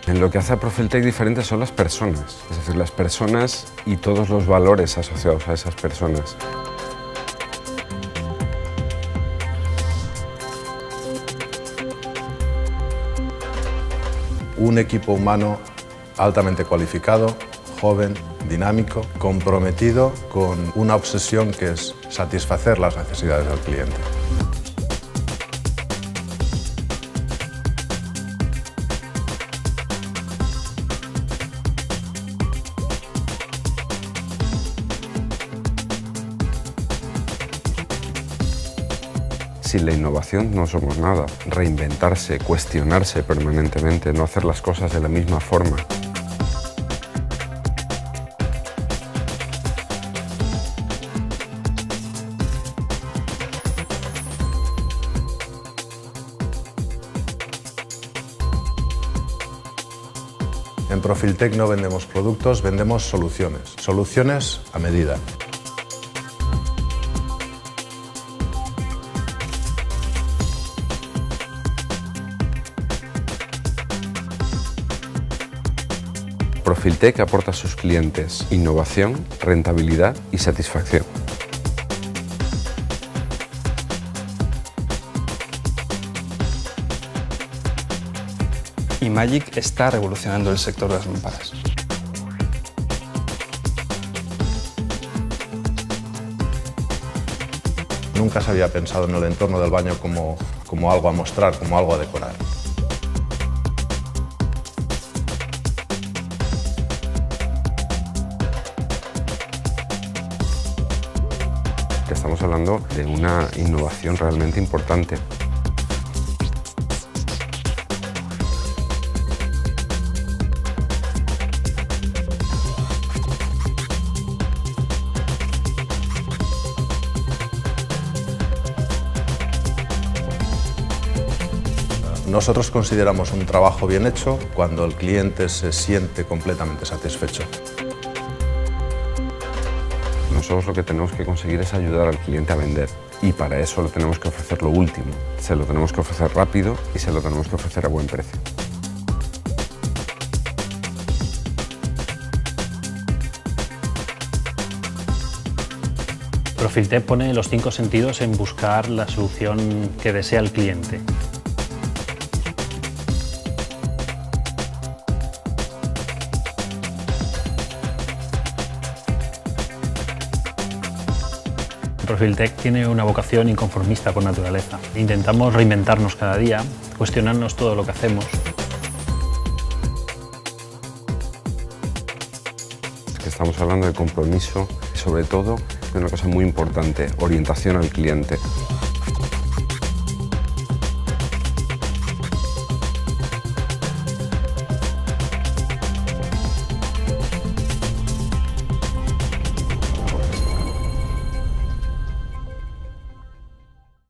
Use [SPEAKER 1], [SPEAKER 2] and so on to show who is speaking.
[SPEAKER 1] En lo que hace a Profiltech diferente son las personas, es decir, las personas y todos los valores asociados a esas personas.
[SPEAKER 2] Un equipo humano altamente cualificado, joven, dinámico, comprometido con una obsesión que es satisfacer las necesidades del cliente.
[SPEAKER 1] Sin la innovación no somos nada. Reinventarse, cuestionarse permanentemente, no hacer las cosas de la misma forma.
[SPEAKER 2] En Profiltech no vendemos productos, vendemos soluciones. Soluciones a medida.
[SPEAKER 1] Profiltech aporta a sus clientes innovación, rentabilidad y satisfacción.
[SPEAKER 3] Imagic está revolucionando el sector de las mamparas.
[SPEAKER 2] Nunca se había pensado en el entorno del baño como algo a mostrar, como algo a decorar.
[SPEAKER 1] Estamos hablando de una innovación realmente importante.
[SPEAKER 2] Nosotros consideramos un trabajo bien hecho cuando el cliente se siente completamente satisfecho.
[SPEAKER 1] Nosotros lo que tenemos que conseguir es ayudar al cliente a vender y para eso le tenemos que ofrecer lo último. Se lo tenemos que ofrecer rápido y se lo tenemos que ofrecer a buen precio.
[SPEAKER 4] Profiltech pone los 5 sentidos en buscar la solución que desea el cliente. Profiltech tiene una vocación inconformista por naturaleza. Intentamos reinventarnos cada día, cuestionarnos todo lo que hacemos.
[SPEAKER 1] Es que estamos hablando de compromiso y sobre todo de una cosa muy importante, orientación al cliente.